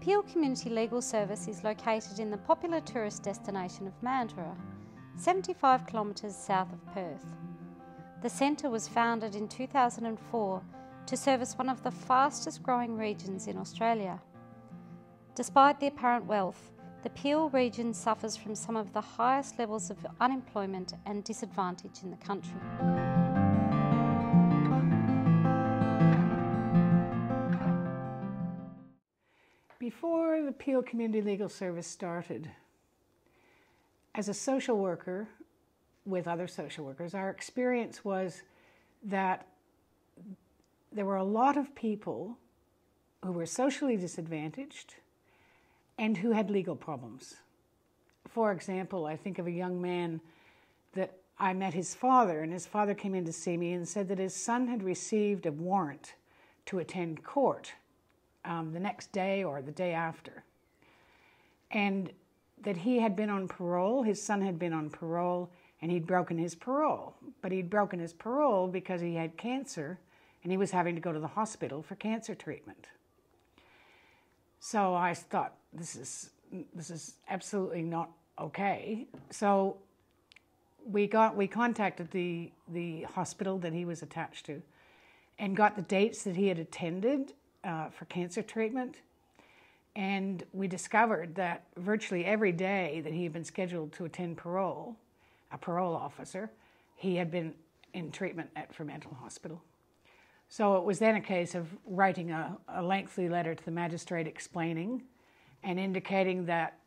Peel Community Legal Service is located in the popular tourist destination of Mandurah, 75 kilometres south of Perth. The centre was founded in 2004 to service one of the fastest growing regions in Australia. Despite the apparent wealth, the Peel region suffers from some of the highest levels of unemployment and disadvantage in the country. Before the Peel Community Legal Service started, as a social worker with other social workers, our experience was that there were a lot of people who were socially disadvantaged and who had legal problems. For example, I think of a young man that I met his father, and his father came in to see me and said that his son had received a warrant to attend court the next day or the day after, and that he had been on parole, his son had been on parole, and he'd broken his parole. But he'd broken his parole because he had cancer and he was having to go to the hospital for cancer treatment. So I thought, this is absolutely not okay. So we contacted the hospital that he was attached to and got the dates that he had attended for cancer treatment. And we discovered that virtually every day that he had been scheduled to attend parole, a parole officer, he had been in treatment at Fremantle Hospital. So it was then a case of writing a lengthy letter to the magistrate explaining and indicating that,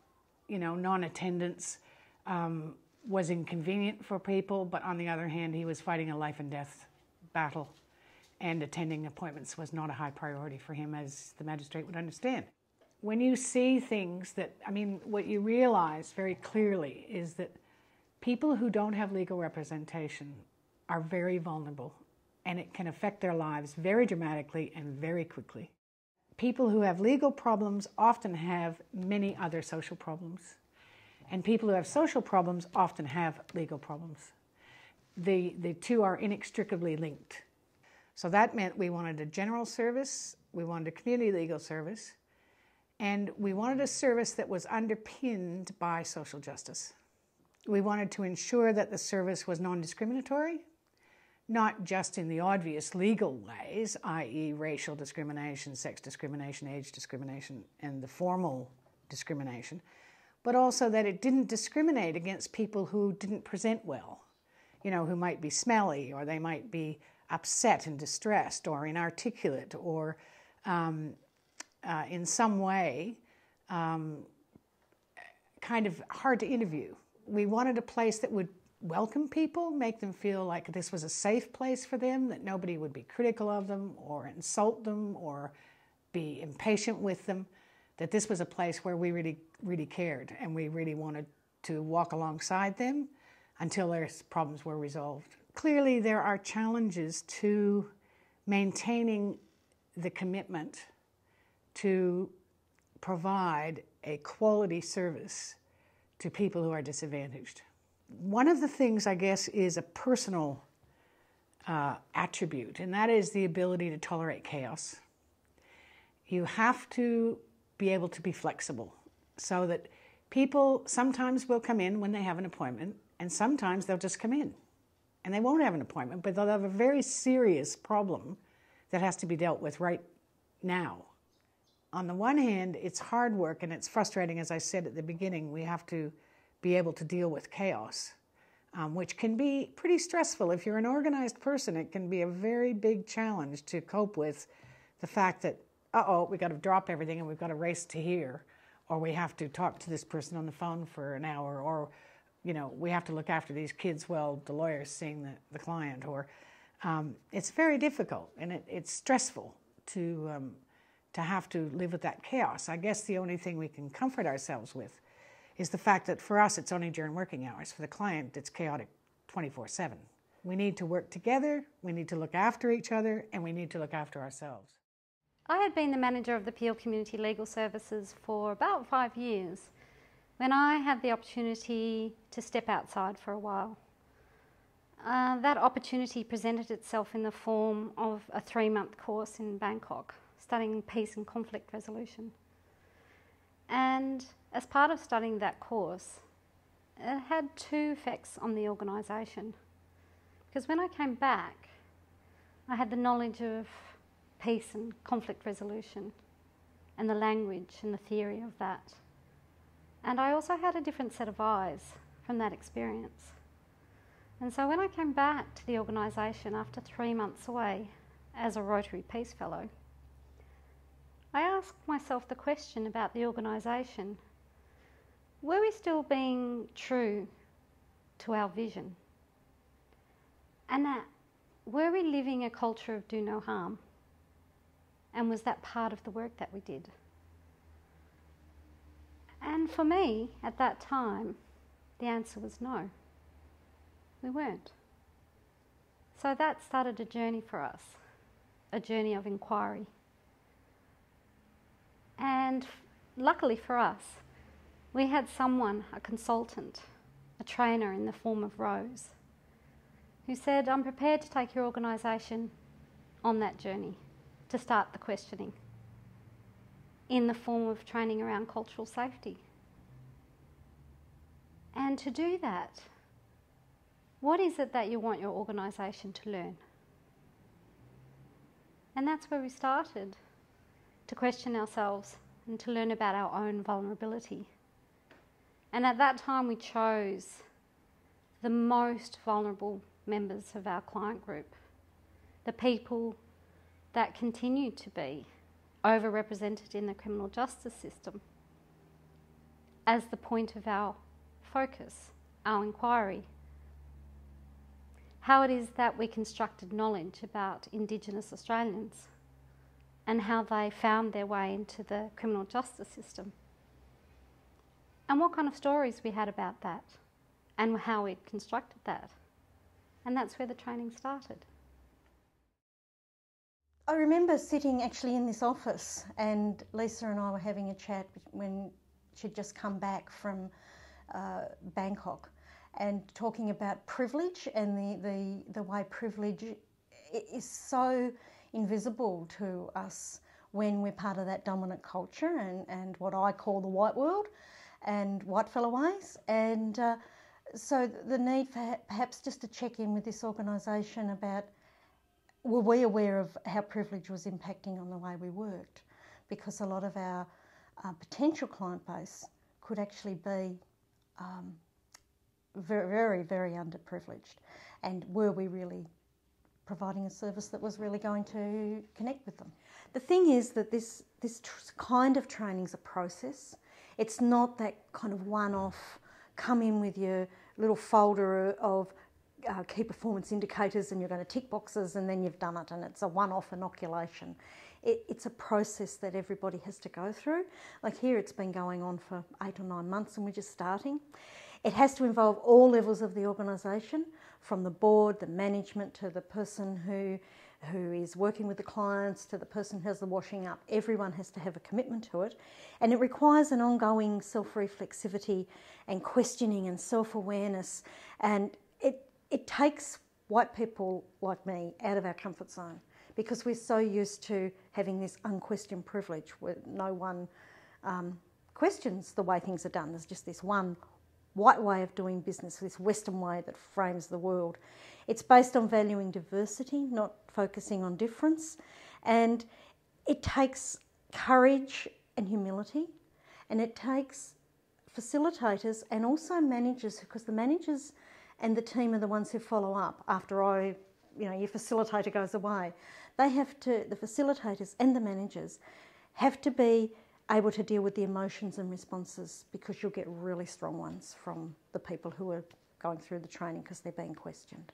non-attendance was inconvenient for people, but on the other hand, he was fighting a life and death battle, and attending appointments was not a high priority for him, as the magistrate would understand. When you see things what you realize very clearly is that people who don't have legal representation are very vulnerable, and it can affect their lives very dramatically and very quickly. People who have legal problems often have many other social problems, and people who have social problems often have legal problems. The two are inextricably linked. So that meant we wanted a general service, we wanted a community legal service, and we wanted a service that was underpinned by social justice. We wanted to ensure that the service was non-discriminatory, not just in the obvious legal ways, i.e. racial discrimination, sex discrimination, age discrimination, and the formal discrimination, but also that it didn't discriminate against people who didn't present well, who might be smelly, or they might be upset and distressed, or inarticulate, or in some way kind of hard to interview. We wanted a place that would welcome people, make them feel like this was a safe place for them, that nobody would be critical of them or insult them or be impatient with them, that this was a place where we really, really cared and we really wanted to walk alongside them until their problems were resolved. Clearly, there are challenges to maintaining the commitment to provide a quality service to people who are disadvantaged. One of the things, I guess, is a personal attribute, and that is the ability to tolerate chaos. You have to be able to be flexible so that people sometimes will come in when they have an appointment, and sometimes they'll just come in and they won't have an appointment, but they'll have a very serious problem that has to be dealt with right now. On the one hand, it's hard work and it's frustrating. As I said at the beginning, we have to be able to deal with chaos, which can be pretty stressful. If you're an organized person, it can be a very big challenge to cope with the fact that, we got to drop everything and we've got to race to here, or we have to talk to this person on the phone for an hour, or we have to look after these kids while the lawyer's seeing the client, or it's very difficult and it's stressful to have to live with that chaos. I guess the only thing we can comfort ourselves with is the fact that for us it's only during working hours. For the client, it's chaotic 24/7. We need to work together, we need to look after each other, and we need to look after ourselves. I had been the manager of the Peel Community Legal Services for about 5 years when I had the opportunity to step outside for a while. That opportunity presented itself in the form of a 3-month course in Bangkok, studying peace and conflict resolution. And as part of studying that course, it had two effects on the organisation. Because when I came back, I had the knowledge of peace and conflict resolution and the language and the theory of that. And I also had a different set of eyes from that experience. And so when I came back to the organisation after 3 months away as a Rotary Peace Fellow, I asked myself the question about the organisation. Were we still being true to our vision? And were we living a culture of do no harm? And was that part of the work that we did? And for me, at that time, the answer was no. We weren't. So that started a journey for us, a journey of inquiry. And luckily for us, we had someone, a consultant, a trainer in the form of Rose, who said, I'm prepared to take your organisation on that journey to start the questioning in the form of training around cultural safety. And to do that, what is it that you want your organisation to learn? And that's where we started to question ourselves and to learn about our own vulnerability. And at that time we chose the most vulnerable members of our client group, the people that continue to be overrepresented in the criminal justice system, as the point of our focus, our inquiry. How it is that we constructed knowledge about Indigenous Australians and how they found their way into the criminal justice system. And what kind of stories we had about that and how we constructed that. And that's where the training started. I remember sitting actually in this office and Lisa and I were having a chat when she'd just come back from Bangkok and talking about privilege and the way privilege is so invisible to us when we're part of that dominant culture and what I call the white world and white fellow ways. And so the need for perhaps just to check in with this organisation about, were we aware of how privilege was impacting on the way we worked? Because a lot of our potential client base could actually be very, very, very underprivileged. And were we really providing a service that was really going to connect with them? The thing is that this kind of training is a process. It's not that kind of one-off, come in with your little folder of key performance indicators and you're going to tick boxes and then you've done it, and it's a one-off inoculation. It's a process that everybody has to go through. Like here, it's been going on for 8 or 9 months and we're just starting. It has to involve all levels of the organisation, from the board, the management, to the person who is working with the clients, to the person who has the washing up. Everyone has to have a commitment to it. And it requires an ongoing self-reflexivity and questioning and self-awareness. And it takes white people like me out of our comfort zone, because we're so used to having this unquestioned privilege where no one questions the way things are done. There's just this one white way of doing business, this Western way that frames the world. It's based on valuing diversity, not focusing on difference. And it takes courage and humility, and it takes facilitators and also managers, because the managers and the team are the ones who follow up after your facilitator goes away. The facilitators and the managers have to be able to deal with the emotions and responses, because you'll get really strong ones from the people who are going through the training because they're being questioned.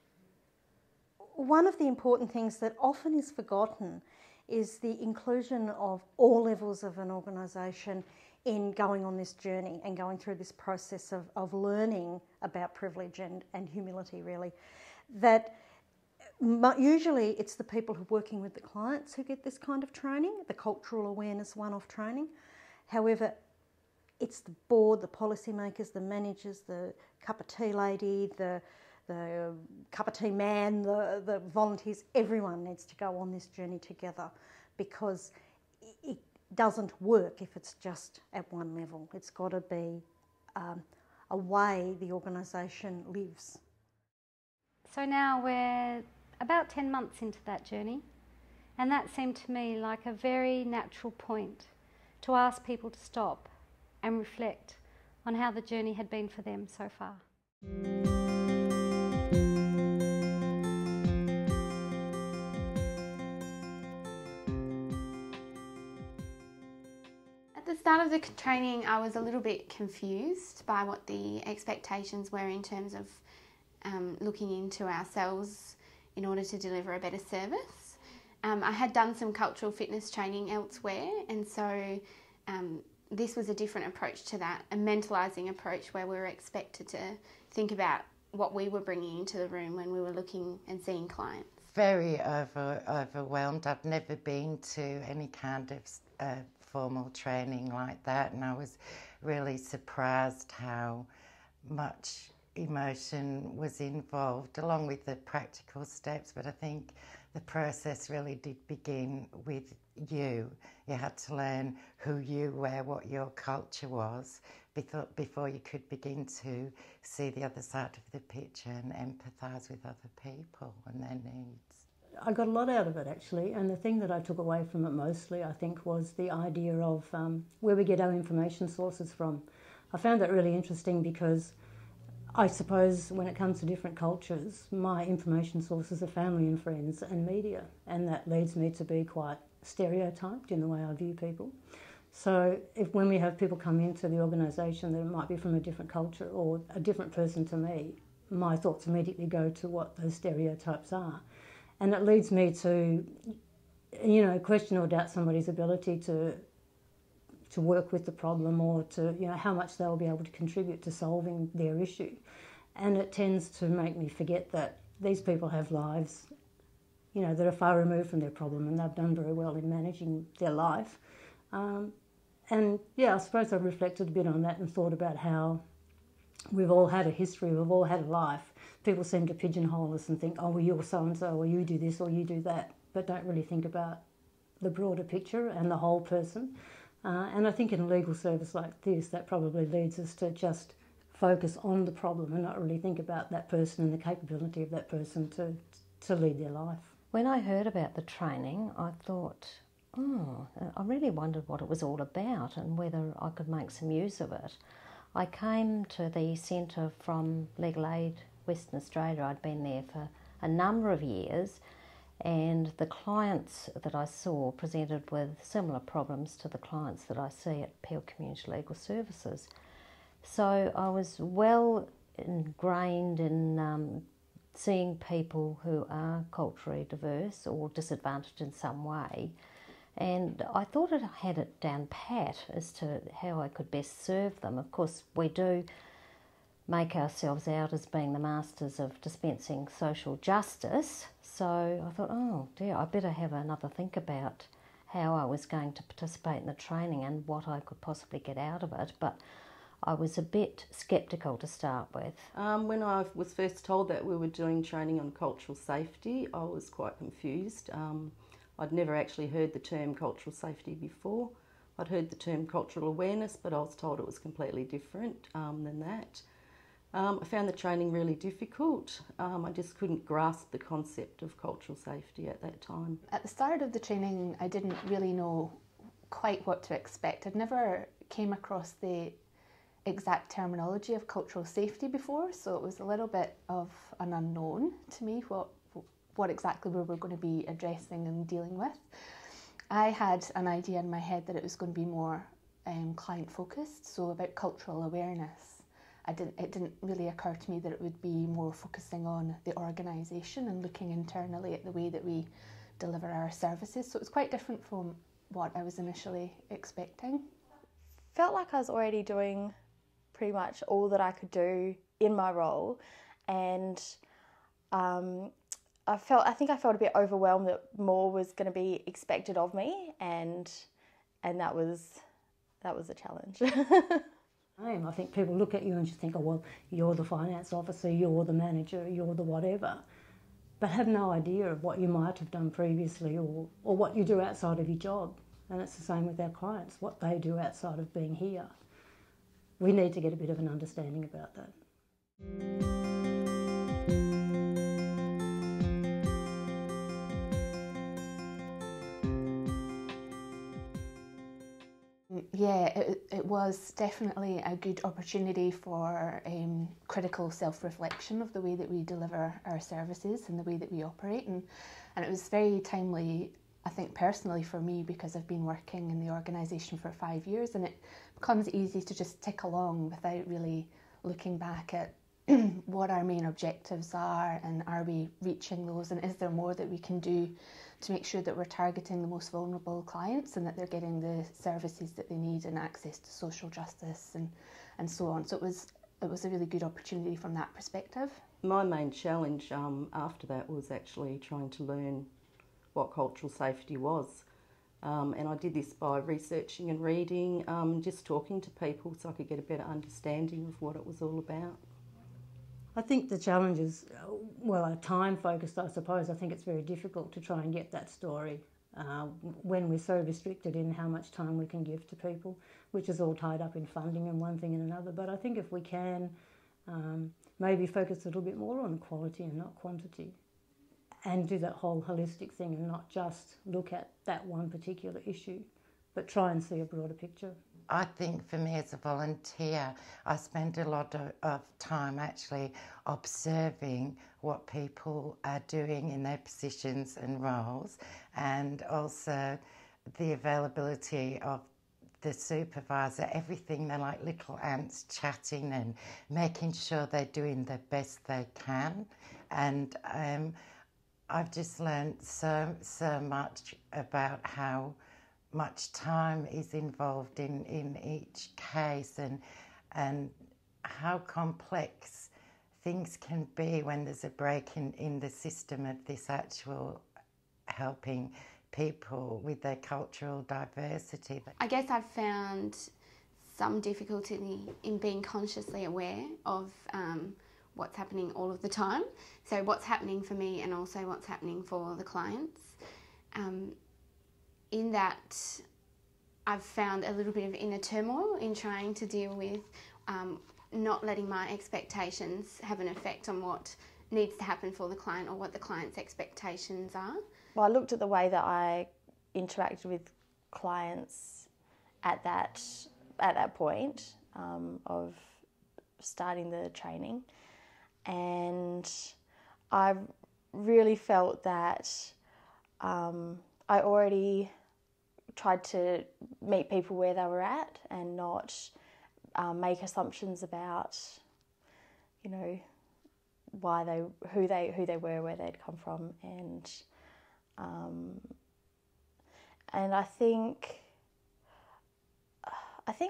One of the important things that often is forgotten is the inclusion of all levels of an organisation in going on this journey and going through this process of learning about privilege and humility, really. That usually it's the people who are working with the clients who get this kind of training, the cultural awareness one-off training. However, it's the board, the policymakers, the managers, the cup of tea lady, the cup of tea man, the volunteers, everyone needs to go on this journey together, because doesn't work if it's just at one level. It's got to be a way the organisation lives. So now we're about 10 months into that journey, and that seemed to me like a very natural point to ask people to stop and reflect on how the journey had been for them so far. At the start of the training, I was a little bit confused by what the expectations were in terms of looking into ourselves in order to deliver a better service. I had done some cultural fitness training elsewhere, and so this was a different approach to that, a mentalising approach where we were expected to think about what we were bringing into the room when we were looking and seeing clients. Very overwhelmed. I've never been to any kind of formal training like that, and I was really surprised how much emotion was involved along with the practical steps. But I think the process really did begin with you. You had to learn who you were, what your culture was, before you could begin to see the other side of the picture and empathise with other people and their needs. I got a lot out of it actually, and the thing that I took away from it mostly, I think, was the idea of where we get our information sources from. I found that really interesting because I suppose when it comes to different cultures, my information sources are family and friends and media, and that leads me to be quite stereotyped in the way I view people. So when we have people come into the organisation that might be from a different culture or a different person to me, my thoughts immediately go to what those stereotypes are. And it leads me to, question or doubt somebody's ability to work with the problem, or to, how much they'll be able to contribute to solving their issue. And it tends to make me forget that these people have lives, that are far removed from their problem, and they've done very well in managing their life. I suppose I've reflected a bit on that and thought about how we've all had a history, we've all had a life. People seem to pigeonhole us and think, oh, well, you're so-and-so, or you do this, or you do that, but don't really think about the broader picture and the whole person. And I think in a legal service like this, that probably leads us to just focus on the problem and not really think about that person and the capability of that person to lead their life. When I heard about the training, I thought, I really wondered what it was all about and whether I could make some use of it. I came to the centre from Legal Aid Western Australia. I'd been there for a number of years, and the clients that I saw presented with similar problems to the clients that I see at Peel Community Legal Services. So I was well ingrained in seeing people who are culturally diverse or disadvantaged in some way, and I thought I had it down pat as to how I could best serve them. Of course, we do make ourselves out as being the masters of dispensing social justice, so I thought, oh dear, I better have another think about how I was going to participate in the training and what I could possibly get out of it. But I was a bit sceptical to start with. When I was first told that we were doing training on cultural safety, I was quite confused. I'd never actually heard the term cultural safety before. I'd heard the term cultural awareness, but I was told it was completely different than that. I found the training really difficult. I just couldn't grasp the concept of cultural safety at that time. At the start of the training, I didn't really know quite what to expect. I'd never came across the exact terminology of cultural safety before, so it was a little bit of an unknown to me what exactly we were going to be addressing and dealing with. I had an idea in my head that it was going to be more client focused, so about cultural awareness. It didn't really occur to me that it would be more focusing on the organisation and looking internally at the way that we deliver our services. So it was quite different from what I was initially expecting. Felt like I was already doing pretty much all that I could do in my role, and I think I felt a bit overwhelmed that more was going to be expected of me, and that was a challenge. I think people look at you and just think, oh, well, you're the finance officer, you're the manager, you're the whatever, but have no idea of what you might have done previously or what you do outside of your job. And it's the same with our clients, what they do outside of being here. We need to get a bit of an understanding about that. Yeah, it was definitely a good opportunity for critical self-reflection of the way that we deliver our services and the way that we operate, and it was very timely, I think, personally for me, because I've been working in the organisation for 5 years, and it becomes easy to just tick along without really looking back at what our main objectives are, and are we reaching those, and is there more that we can do to make sure that we're targeting the most vulnerable clients and that they're getting the services that they need and access to social justice and so on. So it was a really good opportunity from that perspective. My main challenge after that was actually trying to learn what cultural safety was. And I did this by researching and reading, just talking to people so I could get a better understanding of what it was all about. I think the challenge is, well, are time focused, I suppose. I think it's very difficult to try and get that story when we're so restricted in how much time we can give to people, which is all tied up in funding and one thing and another. But I think if we can maybe focus a little bit more on quality and not quantity, and do that whole holistic thing and not just look at that one particular issue, but try and see a broader picture. I think for me as a volunteer, I spend a lot of time actually observing what people are doing in their positions and roles, and also the availability of the supervisor, everything. They're like little ants chatting and making sure they're doing the best they can. And I've just learned so much about how much time is involved in each case, and how complex things can be when there's a break in the system of this actual helping people with their cultural diversity. I guess I've found some difficulty in being consciously aware of what's happening all of the time. So what's happening for me and also what's happening for the clients. In that, I've found a little bit of inner turmoil in trying to deal with not letting my expectations have an effect on what needs to happen for the client or what the client's expectations are. Well, I looked at the way that I interacted with clients at that point of starting the training, and I really felt that I already tried to meet people where they were at and not make assumptions about, you know, who they were, where they'd come from, and I think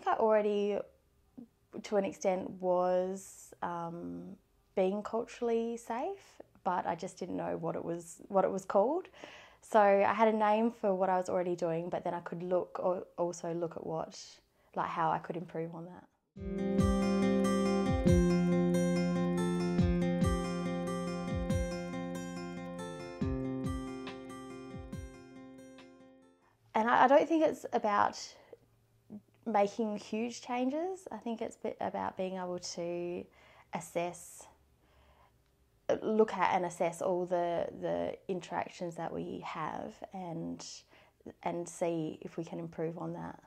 I already, to an extent, was being culturally safe, but I just didn't know what it was called. So I had a name for what I was already doing, but then I could also look at how I could improve on that. And I don't think it's about making huge changes. I think it's about being able to look at and assess all the interactions that we have and see if we can improve on that.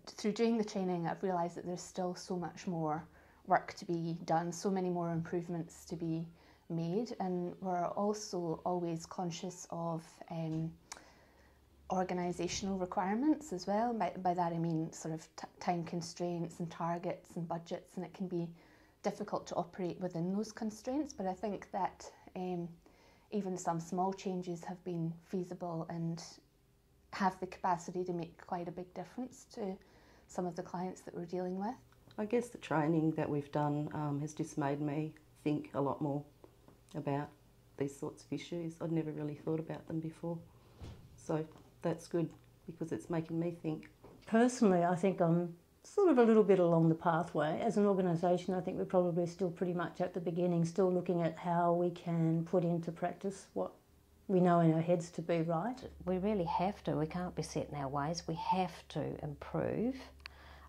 Through doing the training, I've realised that there's still so much more work to be done, so many more improvements to be made, and we're also always conscious of organisational requirements as well. By that I mean sort of time constraints and targets and budgets, and it can be difficult to operate within those constraints, but I think that even some small changes have been feasible and have the capacity to make quite a big difference to some of the clients that we're dealing with. I guess the training that we've done has just made me think a lot more about these sorts of issues. I'd never really thought about them before, so that's good because it's making me think. Personally, I think I'm sort of a little bit along the pathway. As an organisation, I think we're probably still pretty much at the beginning, still looking at how we can put into practice what we know in our heads to be right. We really have to. We can't be set in our ways. We have to improve.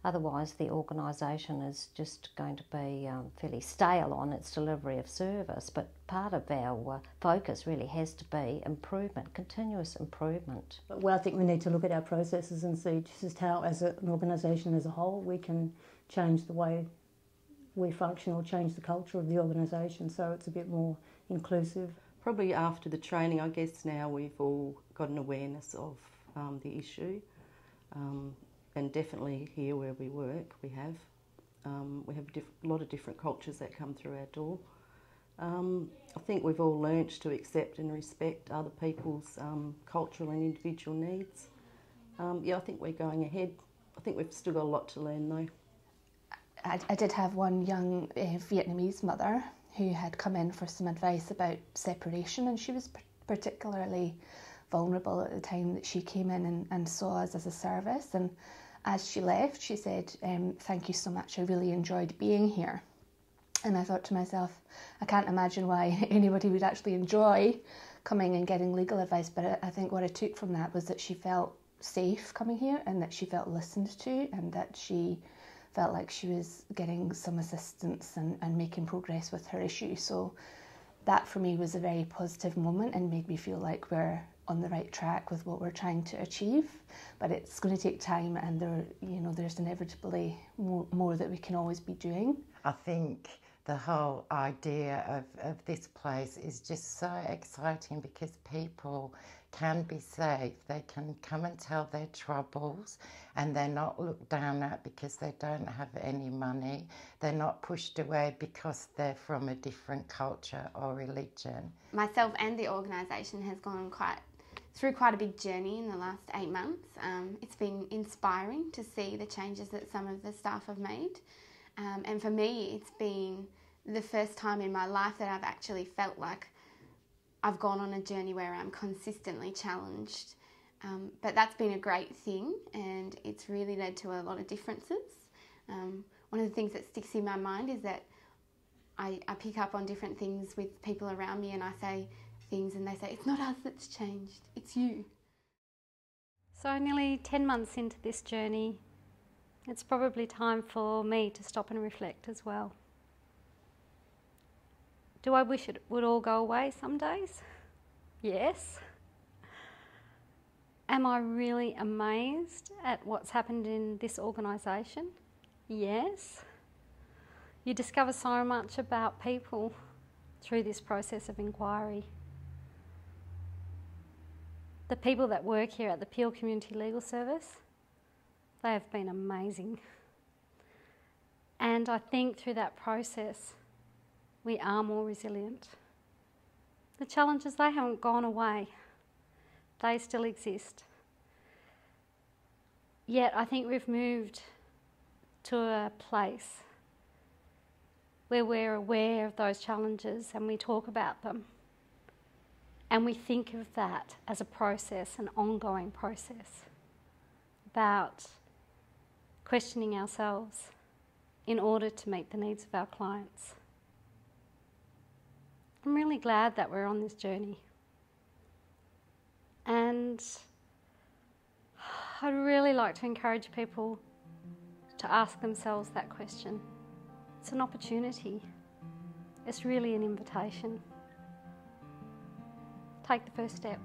Otherwise, the organisation is just going to be fairly stale on its delivery of service. But part of our focus really has to be improvement, continuous improvement. Well, I think we need to look at our processes and see just how, as an organisation as a whole, we can change the way we function or change the culture of the organisation so it's a bit more inclusive. Probably after the training, I guess now we've all got an awareness of the issue. And definitely here where we work, we have a lot of different cultures that come through our door. I think we've all learnt to accept and respect other people's cultural and individual needs. Yeah, I think we're going ahead. I think we've still got a lot to learn though. I did have one young Vietnamese mother who had come in for some advice about separation, and she was particularly vulnerable at the time that she came in and saw us as a service. And as she left, she said, "Thank you so much, I really enjoyed being here." And I thought to myself, I can't imagine why anybody would actually enjoy coming and getting legal advice, but I think what I took from that was that she felt safe coming here and that she felt listened to and that she felt like she was getting some assistance and making progress with her issue. So that for me was a very positive moment and made me feel like we're on the right track with what we're trying to achieve. But it's going to take time, and there's inevitably more that we can always be doing. I think the whole idea of this place is just so exciting because people can be safe. They can come and tell their troubles and they're not looked down at because they don't have any money. They're not pushed away because they're from a different culture or religion. Myself and the organisation has gone through quite a big journey in the last 8 months. It's been inspiring to see the changes that some of the staff have made. And for me, it's been the first time in my life that I've actually felt like I've gone on a journey where I'm consistently challenged. But that's been a great thing, and it's really led to a lot of differences. One of the things that sticks in my mind is that I pick up on different things with people around me, and I say things and they say, "It's not us that's changed, it's you." So nearly 10 months into this journey, it's probably time for me to stop and reflect as well. Do I wish it would all go away some days? Yes. Am I really amazed at what's happened in this organisation? Yes. You discover so much about people through this process of inquiry. The people that work here at the Peel Community Legal Service, they have been amazing. And I think through that process, we are more resilient. The challenges, they haven't gone away. They still exist. Yet I think we've moved to a place where we're aware of those challenges and we talk about them. And we think of that as a process, an ongoing process, about questioning ourselves in order to meet the needs of our clients. I'm really glad that we're on this journey. And I'd really like to encourage people to ask themselves that question. It's an opportunity. It's really an invitation. Take the first step.